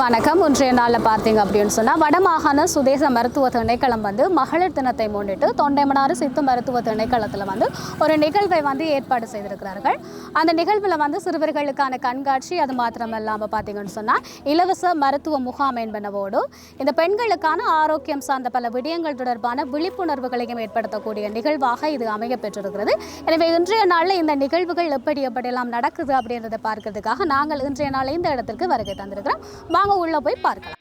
வணக்கம். இன்றைய நாளில் பார்த்தீங்க அப்படின்னு சொன்னால் வடமாகாண சுதேச மருத்துவ திணைக்களம் மகளிர் தினத்தை முன்னிட்டு தொண்டைமனாறு சித்து மருத்துவ திணைக்களத்தில் ஒரு நிகழ்வை ஏற்பாடு செய்திருக்கிறார்கள். அந்த நிகழ்வில் சிறுவர்களுக்கான கண்காட்சி, அது மாத்திரமல்லாமல் பார்த்தீங்கன்னு சொன்னால் இலவச மருத்துவ முகாம் என்பனவோடு இந்த பெண்களுக்கான ஆரோக்கியம் சார்ந்த பல விடயங்கள் தொடர்பான விழிப்புணர்வுகளையும் ஏற்படுத்தக்கூடிய நிகழ்வாக இது அமைய பெற்றிருக்கிறது. எனவே இன்றைய நாளில் இந்த நிகழ்வுகள் எப்படியெல்லாம் நடக்குது அப்படின்றத பார்க்கறதுக்காக நாங்கள் இன்றைய நாள் இந்த இடத்திற்கு வருகை தந்திருக்கிறோம். வாங்க உள்ள போய் பார்க்கலாம்.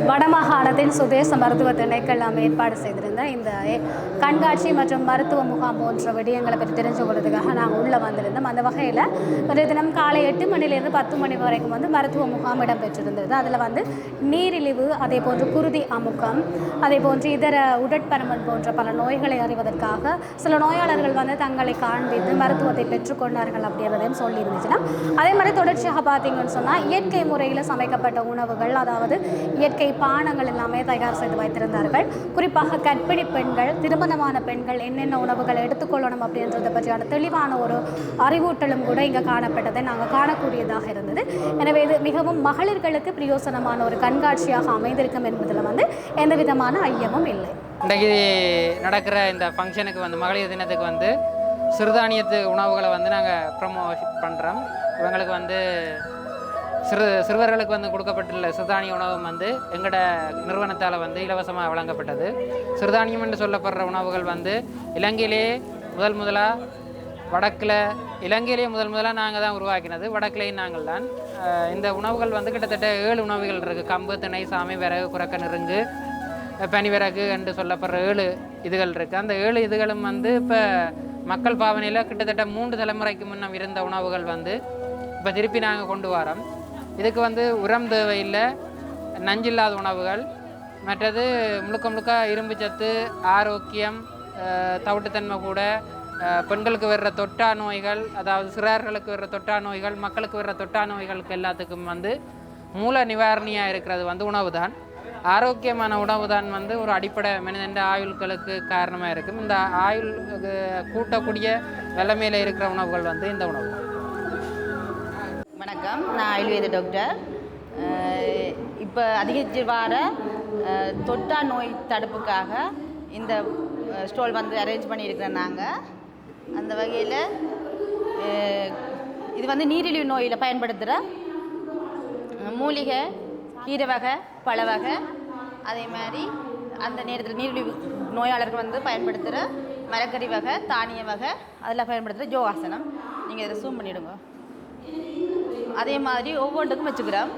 வடமாகாணத்தின் சுதேச மருத்துவ திணைக்களம் ஏற்பாடு செய்திருந்த இந்த கண்காட்சி மற்றும் மருத்துவ முகாம் போன்ற விடயங்களை பற்றி தெரிஞ்சு கொள்வதற்காக நாங்கள் உள்ளே வந்திருந்தோம். அந்த வகையில் ஒரு தினம் காலை 8 மணிலேருந்து 10 மணி வரைக்கும் மருத்துவ முகாம் இடம்பெற்றிருந்தது. அதில் நீரிழிவு, அதே போன்று குருதி அமுக்கம், அதே போன்று இதர உடற்பருமன் போன்ற பல நோய்களை அறிவதற்காக சில நோயாளர்கள் தங்களை காண்பித்து மருத்துவத்தை பெற்றுக்கொண்டார்கள் அப்படின்றதையும் சொல்லியிருந்துச்சுன்னா, அதே மாதிரி தொடர்ச்சியாக பார்த்தீங்கன்னு சொன்னால் இயற்கை முறையில் சமைக்கப்பட்ட உணவுகள், அதாவது இயற்கை பானங்கள் எல்லாமே தயார் செய்து வைத்திருந்தார்கள். குறிப்பாக கர்ப்பிணி பெண்கள், திருமணமான பெண்கள் என்னென்ன உணவுகளை எடுத்துக்கொள்ளணும் அப்படின்றத பற்றியான தெளிவான ஒரு அறிவூட்டலும் கூட இங்கே காணப்பட்டதை நாங்கள் காணக்கூடியதாக இருந்தது. எனவே இது மிகவும் மகளிர்களுக்கு பிரயோசனமான ஒரு கண்காட்சியாக அமைந்திருக்கும் என்பதில் எந்த விதமான ஐயமும் இல்லை. இன்றைக்கு நடக்கிற இந்த ஃபங்க்ஷனுக்கு மகளிர் தினத்துக்கு சிறுதானியத்து உணவுகளை நாங்கள் ப்ரமோட் பண்ணுறோம். இவங்களுக்கு சிறுவர்களுக்கு கொடுக்கப்பட்டுள்ள சிறுதானிய உணவு எங்களோட நிறுவனத்தால் இலவசமாக வழங்கப்பட்டது. சிறுதானியம் என்று சொல்லப்படுற உணவுகள் இலங்கையிலேயே முதலாக நாங்கள் தான் உருவாக்கினது. வடக்கிலேயும் நாங்கள் தான். இந்த உணவுகள் கிட்டத்தட்ட 7 உணவுகள் இருக்குது. கம்பு, திணை, சாமை, விறகு, குரக்க, நெருங்கு, பனிவிறகு என்று சொல்லப்படுற 7 இதுகள் இருக்குது. அந்த 7 இதுகளும் இப்போ மக்கள் பாவனையில் கிட்டத்தட்ட 3 தலைமுறைக்கு முன்னம் இருந்த உணவுகள் இப்போ திருப்பி நாங்கள் கொண்டு வரோம். இதுக்கு உரம் தேவையில்லை, நஞ்சில்லாத உணவுகள், மற்றது முழுக்க இரும்பு சத்து, ஆரோக்கியம், தவிட்டுத்தன்மை கூட, பெண்களுக்கு வர்ற தொற்றா நோய்கள், அதாவது சிறார்களுக்கு வர்ற தொற்றா நோய்கள், மக்களுக்கு வர்ற தொற்றா நோய்களுக்கு எல்லாத்துக்கும் மூல நிவாரணியாக இருக்கிறது உணவு தான். ஆரோக்கியமான உணவு தான் ஒரு அடிப்படை மனிதன் ஆயுள்களுக்கு காரணமாக இருக்கும். இந்த ஆயுள் கூட்டக்கூடிய வெள்ளமையில் இருக்கிற உணவுகள் இந்த உணவு. வணக்கம், நான் ஆயுர்வேத டாக்டர். இப்போ அதிகரித்து வர தொற்றா நோய் தடுப்புக்காக இந்த ஸ்டால் அரேஞ்ச் பண்ணியிருக்கிறோம் நாங்கள். அந்த வகையில் இது நீரிழிவு நோயில் பயன்படுத்துகிற மூலிகை, கீரை வகை, பழ வகை, அதே மாதிரி அந்த நேரத்தில் நீரிழிவு நோயாளர்கள் பயன்படுத்துகிற மரக்கறி வகை, தானிய வகை, அதில் பயன்படுத்துகிற யோகாசனம். நீங்கள் இதை ஜூம் பண்ணிவிடுங்க. அதே மாதிரி ஒவ்வொன்றுக்கும் வச்சுக்கிறோம்.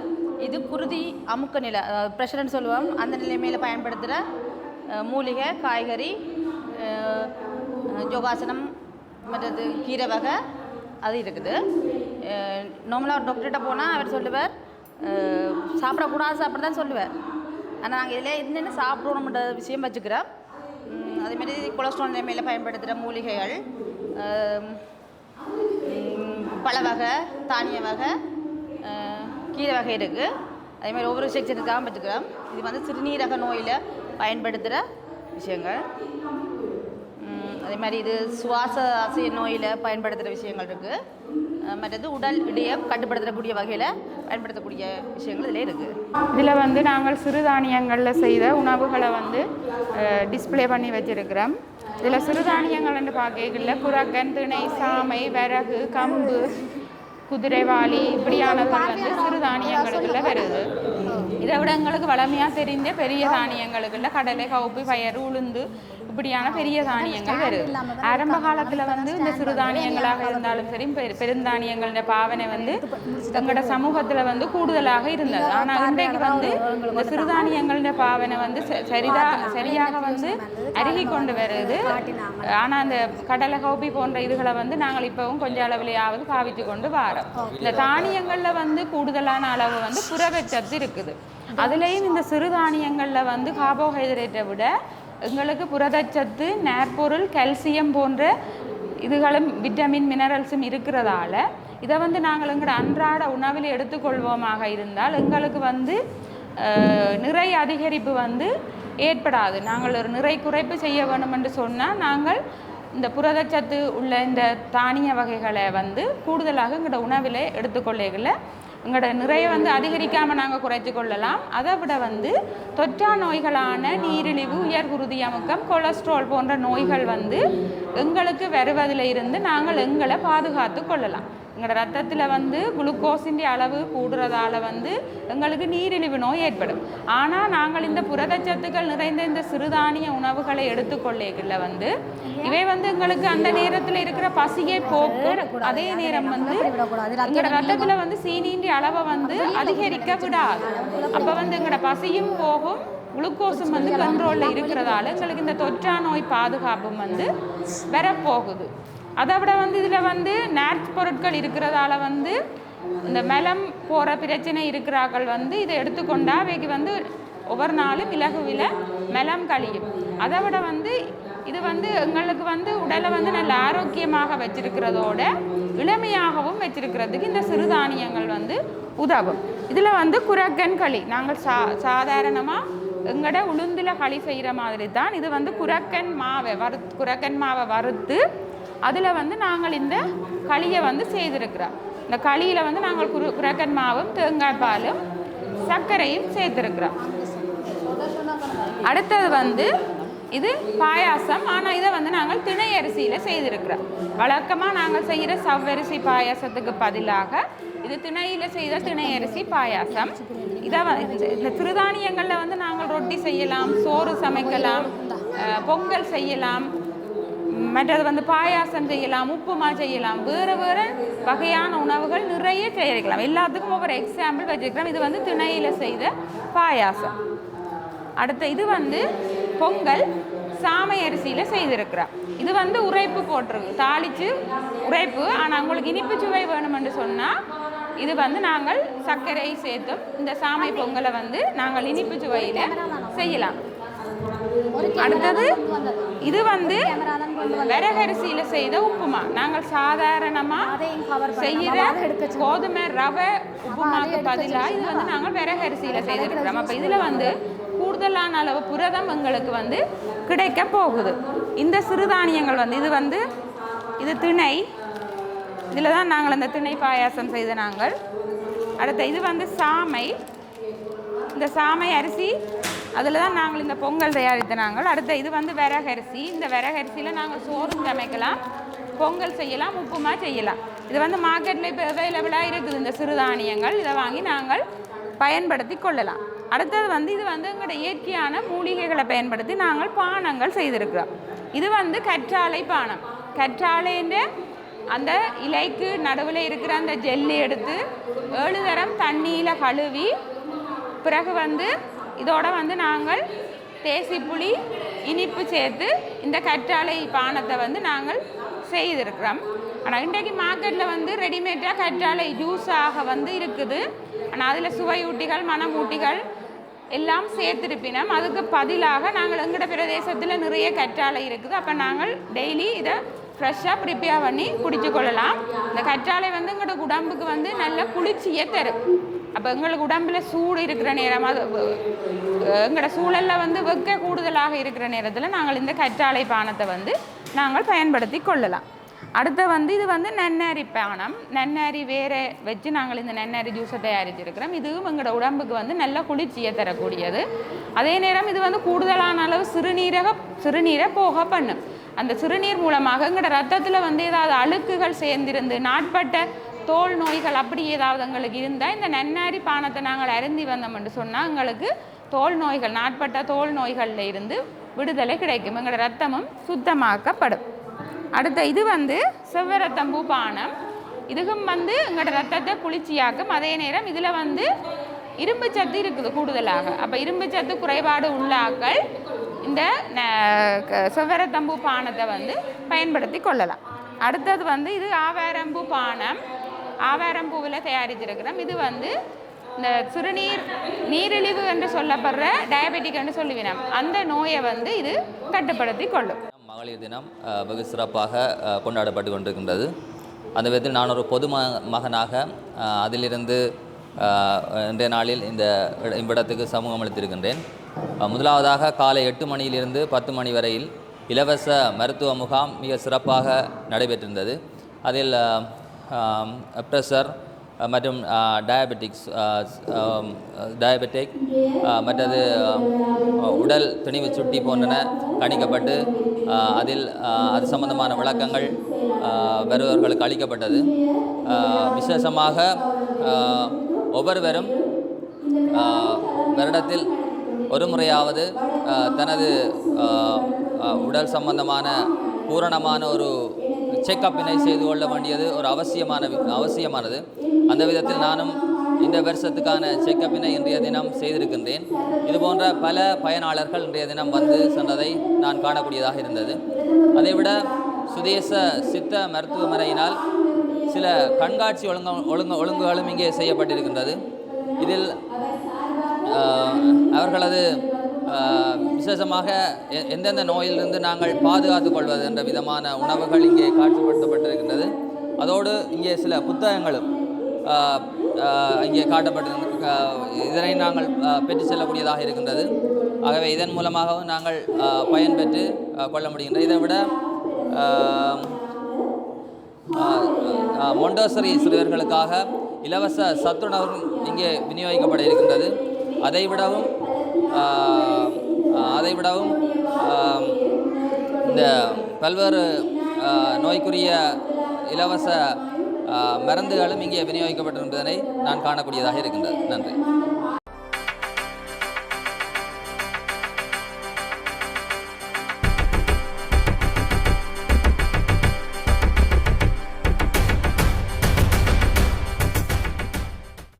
இது குருதி அமுக்க நிலை, ப்ரெஷர்னு சொல்லுவோம். அந்த நிலைமையில் பயன்படுத்துகிற மூலிகை, காய்கறி, யோகாசனம், மற்றது கீரை வகை அது இருக்குது. நார்மலாக ஒரு டாக்டர்கிட்ட போனால் அவர் சொல்லுவார் சாப்பிடக்கூடாது சொல்லுவார். ஆனால் நாங்கள் இதில் என்னென்ன சாப்பிடணுன்ற விஷயம் வச்சுக்கிறோம். அதேமாதிரி கொலஸ்ட்ரால் நிலைமையில் பயன்படுத்துகிற மூலிகைகள், பழ வகை, தானிய வகை, கீரை வகை இருக்குது. அதேமாதிரி ஒவ்வொரு செக்ஷனுக்காக வச்சுக்கிறோம். இது சிறுநீரக நோயில் பயன்படுத்துகிற விஷயங்கள். அதே மாதிரி இது சுவாச அசைய நோயில் பயன்படுத்துகிற விஷயங்கள் இருக்குது. மற்றது உடல் இடையை கட்டுப்படுத்தக்கூடிய வகையில் பயன்படுத்தக்கூடிய விஷயங்கள் இதில் இருக்குது. இதில் நாங்கள் சிறுதானியங்களில் செய்த உணவுகளை டிஸ்பிளே பண்ணி வச்சுருக்கிறோம். இதில் சிறுதானியங்கள் என்று பார்க்கல குரக்கன், திணை, சாமை, விறகு, கம்பு, குதிரைவாளி இப்படியானது சிறுதானியங்களுக்குள்ள வருது. இதை விட எங்களுக்கு வளமையாக தெரிஞ்ச பெரிய தானியங்களுக்குள்ள கடலை, கவுப்பி, பயறு, உளுந்து இப்படியான பெரிய தானியங்கள் வருது. ஆரம்ப காலத்தில் இந்த சிறுதானியங்களாக இருந்தாலும் சரி, பெருந்தானியங்கள பாவனை எங்களோட சமூகத்தில் கூடுதலாக இருந்தது. ஆனால் இன்றைக்கு இந்த சிறுதானியங்கள பாவனை சரியாக அருகி கொண்டு வருது. ஆனால் அந்த கடலை, கவுப்பி போன்ற இதுகளை நாங்கள் இப்பவும் கொஞ்சம் அளவிலேயாவது பாவித்து கொண்டு வரோம். இந்த தானியங்களில் கூடுதலான அளவு புரதச்சத்து இருக்குது. அதுலேயும் இந்த சிறுதானியங்களில் கார்போஹைட்ரேட்டை விட எங்களுக்கு புரதச்சத்து, நேர்பொருள், கால்சியம் போன்ற இதுகளும் விட்டமின் மினரல்ஸும் இருக்கிறதால இதை வந்து நாங்கள் எங்களோட அன்றாட உணவில் எடுத்துக்கொள்வோமாக இருந்தால் எங்களுக்கு வந்து நிறை அதிகரிப்பு வந்து ஏற்படாது. நாங்கள் ஒரு நிறை குறைப்பு செய்ய வேணும் என்று சொன்னால் நாங்கள் இந்த புரதச்சத்து உள்ள இந்த தானிய வகைகளை வந்து கூடுதலாக எங்களோட உணவில் எடுத்துக்கொள்ளைகளை எங்களோட நிறைய வந்து அதிகரிக்காமல் நாங்கள் குறைச்சி கொள்ளலாம். அதை விட வந்து தொற்றா நோய்களான நீரிழிவு, உயர்குருதி அமுக்கம், கொலஸ்ட்ரால் போன்ற நோய்கள் வந்து எங்களுக்கு வருவதில் இருந்து நாங்கள் எங்களை பாதுகாத்து கொள்ளலாம். எங்களோட ரத்தத்தில் வந்து குளுக்கோஸின் அளவு கூடுறதால வந்து எங்களுக்கு நீரிழிவு நோய் ஏற்படும். ஆனால் நாங்கள் இந்த புரதச்சத்துக்கள் நிறைந்த இந்த சிறுதானிய உணவுகளை எடுத்துக்கொள்ளைகளில் வந்து இவை வந்து எங்களுக்கு அந்த நேரத்தில் இருக்கிற பசியை போக்கும். அதே நேரம் வந்து எங்களோட ரத்தத்தில் வந்து சீனியின் அளவை வந்து அதிகரிக்க விடாது. அப்போ வந்து எங்களோட பசியும் போகும், குளுக்கோஸும் வந்து கண்ட்ரோலில் இருக்கிறதால எங்களுக்கு இந்த தொற்றா நோய் பாதுகாப்பும் வந்து வரப்போகுது. அதை விட வந்து இதில் வந்து நேர்ச் பொருட்கள் இருக்கிறதால வந்து இந்த மெலம் போகிற பிரச்சனை இருக்கிறார்கள் வந்து இதை எடுத்துக்கொண்டா அவைக்கு வந்து ஒவ்வொரு நாளும் இலகுவில மெலம் கழியும். அதை விட வந்து இது வந்து எங்களுக்கு வந்து உடலை வந்து நல்ல ஆரோக்கியமாக வச்சிருக்கிறதோட இளமையாகவும் வச்சிருக்கிறதுக்கு இந்த சிறுதானியங்கள் வந்து உதவும். இதில் வந்து குரக்கன் களி நாங்கள் சாதாரணமாக எங்களோட உளுந்தில் களி செய்கிற மாதிரி தான் இது வந்து குரக்கன் மாவை வறுத்து அதில் வந்து நாங்கள் இந்த களியை வந்து செய்திருக்கிறோம். இந்த களியில் வந்து நாங்கள் குரக்கன் மாவும் தேங்காய் பாலும் சர்க்கரையும் சேர்த்துருக்குறோம். அடுத்தது வந்து இது பாயாசம். ஆனால் இதை வந்து நாங்கள் திணை அரிசியில் செய்திருக்கிறோம். வழக்கமாக நாங்கள் செய்கிற சவ்வரிசி பாயாசத்துக்கு பதிலாக இது திணையில் செய்த திணை அரிசி பாயாசம். இதை இந்த சிறுதானியங்களில் வந்து நாங்கள் ரொட்டி செய்யலாம், சோறு சமைக்கலாம், பொங்கல் செய்யலாம், மற்றது வந்து பாயாசம் செய்யலாம், உப்புமா செய்யலாம், வேறு வேறு வகையான உணவுகள் நிறைய தயாரிக்கலாம். எல்லாத்துக்கும் ஒவ்வொரு எக்ஸாம்பிள் வச்சுருக்கிறோம். இது வந்து திணையில் செய்த பாயாசம். அடுத்த இது வந்து பொங்கல் சாமை அரிசியில் செய்திருக்கிறோம். இது வந்து உரைப்பு போட்டிருக்கு, தாளித்து உரைப்பு. ஆனால் உங்களுக்கு இனிப்பு சுவை வேணுமென்று சொன்னால் இது வந்து நாங்கள் சர்க்கரை சேர்த்தும் இந்த சாமை பொங்கலை வந்து நாங்கள் இனிப்பு சுவையில் செய்யலாம். அடுத்தது இது வந்து விறகரிசியில் செய்த உப்புமா. நாங்கள் சாதாரணமாக செய்கிற கோதுமை ரவை உப்புமாவுக்கு பதிலாக இது வந்து நாங்கள் விறகரிசியில் செய்திருக்கிறோம். அப்போ இதில் வந்து கூடுதலான அளவு புரதம் எங்களுக்கு வந்து கிடைக்க போகுது. இந்த சிறுதானியங்கள் வந்து இது திணை, இதில் தான் நாங்கள் அந்த திணை பாயாசம் செய்த நாங்கள். அடுத்த இது வந்து சாமை, இந்த சாமை அரிசி அதில் தான் நாங்கள் இந்த பொங்கல் தயாரித்த நாங்கள். அடுத்த இது வந்து விறகரிசி. இந்த விறகரிசியில் நாங்கள் சோறும் சமைக்கலாம், பொங்கல் செய்யலாம், உப்புமா செய்யலாம். இது வந்து மார்க்கெட்டில் இப்போ அவைலபிளாக இருக்குது இந்த சிறுதானியங்கள். இதை வாங்கி நாங்கள் பயன்படுத்தி கொள்ளலாம். அடுத்தது வந்து இது வந்து எங்களோட இயற்கையான மூலிகைகளை பயன்படுத்தி நாங்கள் பானங்கள் செய்திருக்கிறோம். இது வந்து கற்றாழை பானம். கற்றாழைன்ற அந்த இலைக்கு நடுவில் இருக்கிற அந்த ஜெல்லி எடுத்து 7 தரம் தண்ணியில் கழுவி பிறகு வந்து இதோட வந்து நாங்கள் தேசிப்புளி இனிப்பு சேர்த்து இந்த கற்றாழை பானத்தை வந்து நாங்கள் செய்திருக்கிறோம். ஆனால் இன்றைக்கு மார்க்கெட்டில் வந்து ரெடிமேடாக கற்றாழை ஜூஸாக வந்து இருக்குது. ஆனால் அதில் சுவையூட்டிகள், மணமூட்டிகள் எல்லாம் சேர்த்துருப்பினோம். அதுக்கு பதிலாக நாங்கள் எங்களோட பிரதேசத்தில் நிறைய கற்றாழை இருக்குது. அப்போ நாங்கள் டெய்லி இதை ஃப்ரெஷ்ஷாக ப்ரிப்பேர் பண்ணி குடிச்சு கொள்ளலாம். இந்த கற்றாழை வந்து எங்களோட உடம்புக்கு வந்து நல்ல குளிர்ச்சியை தரும். அப்போ எங்களுக்கு உடம்பில் சூடு இருக்கிற நேரம், அது எங்களோட சூழலில் வந்து வெக்க கூடுதலாக இருக்கிற நேரத்தில் நாங்கள் இந்த கற்றாழை பானத்தை வந்து நாங்கள் பயன்படுத்தி கொள்ளலாம். அடுத்த வந்து இது வந்து நன்னாரி பானம். நன்னாரி வேறு வச்சு நாங்கள் இந்த நன்னாரி ஜூஸை தயாரிச்சிருக்கிறோம். இதுவும் எங்களோட உடம்புக்கு வந்து நல்ல குளிர்ச்சியை தரக்கூடியது. அதே நேரம் இது வந்து கூடுதலான அளவு சிறுநீரை போக பண்ணும். அந்த சிறுநீர் மூலமாக எங்களோட ரத்தத்தில் வந்து ஏதாவது அழுக்குகள் சேர்ந்திருந்து நாட்பட்ட தோல் நோய்கள் அப்படி ஏதாவது எங்களுக்கு இருந்தால் இந்த நன்னாரி பானத்தை நாங்கள் அருந்தி வந்தோம்னு சொன்னால் எங்களுக்கு தோல் நோய்கள், நாட்பட்ட தோல் நோய்களில் இருந்து விடுதலை கிடைக்கும். எங்களோட ரத்தமும் சுத்தமாக்கப்படும். அடுத்த இது வந்து செவ்வரத்தம்பூ பானம். இதுவும் வந்து எங்களோட ரத்தத்தை குளிர்ச்சியாக்கும். அதே நேரம் இதில் வந்து இரும்பு சத்து இருக்குது கூடுதலாக. அப்போ இரும்பு சத்து குறைபாடு உள்ளாக்கள் இந்த செவ்வரத்தம்பூ பானத்தை வந்து பயன்படுத்தி கொள்ளலாம். அடுத்தது வந்து இது ஆவாரம்பூ பானம். ஆவாரம்பூவில் தயாரிச்சிருக்கிறோம். இது வந்து இந்த நீரிழிவு என்று சொல்லப்படுற டயபெட்டிக் என்று சொல்லுவினோம் அந்த நோயை வந்து இது கட்டுப்படுத்தி கொள்ளும். மகளிர் தினம் வெகு சிறப்பாக கொண்டாடப்பட்டு கொண்டிருக்கின்றது. அந்த விதத்தில் நான் ஒரு பொது மகனாக அதிலிருந்து இன்றைய நாளில் இந்த இவ்விடத்துக்கு சமூகம் அளித்திருக்கின்றேன். முதலாவதாக காலை 8 மணியிலிருந்து 10 மணி வரையில் இலவச மருத்துவ முகாம் மிக சிறப்பாக நடைபெற்றிருந்தது. அதில் ப்ரெஷர் மற்றும் டயபெட்டிக் மற்றது உடல் திணிவு சுட்டி போன்றன கணிக்கப்பட்டு அதில் அது சம்பந்தமான விளக்கங்கள் வருபவர்களுக்கு அளிக்கப்பட்டது. விசேஷமாக ஒவ்வொருவரும் வருடத்தில் ஒரு முறையாவது தனது உடல் சம்பந்தமான பூரணமான ஒரு செக்கப்பினை செய்து கொள்ள வேண்டியது ஒரு அவசியமானது. அந்த விதத்தில் நானும் இந்த வருஷத்துக்கான செக்கப்பினை இன்றைய தினம் செய்திருக்கின்றேன். இதுபோன்ற பல பயனாளர்கள் இன்றைய தினம் வந்து சென்றதை நான் காணக்கூடியதாக இருந்தது. அதைவிட சுதேச சித்த மருத்துவமனையினால் சில கண்காட்சி ஒழுங்குகளும் இங்கே செய்யப்பட்டிருக்கின்றது. இதில் அவர்களது விசேஷமாக எந்தெந்த நோயிலிருந்து நாங்கள் பாதுகாத்து கொள்வது என்ற விதமான உணவுகள் இங்கே காட்சிப்படுத்தப்பட்டிருக்கின்றது. அதோடு இங்கே சில புத்தகங்களும் இங்கே காட்டப்பட்டிருக்க இதனை நாங்கள் பெற்று செல்லக்கூடியதாக இருக்கின்றது. ஆகவே இதன் மூலமாகவும் நாங்கள் பயன்பெற்று கொள்ள முடிகின்றது. இதை விட மொண்டோசரி சிறுவர்களுக்காக இலவச சத்துணவு இங்கே விநியோகிக்கப்பட இருக்கின்றது. அதைவிடவும் இந்த பல்வேறு நோய்க்குரிய இலவச மருந்துகளும் இங்கே விநியோகிக்கப்பட்டிருப்பதனை நான் காணக்கூடியதாக இருக்கின்றது. நன்றி.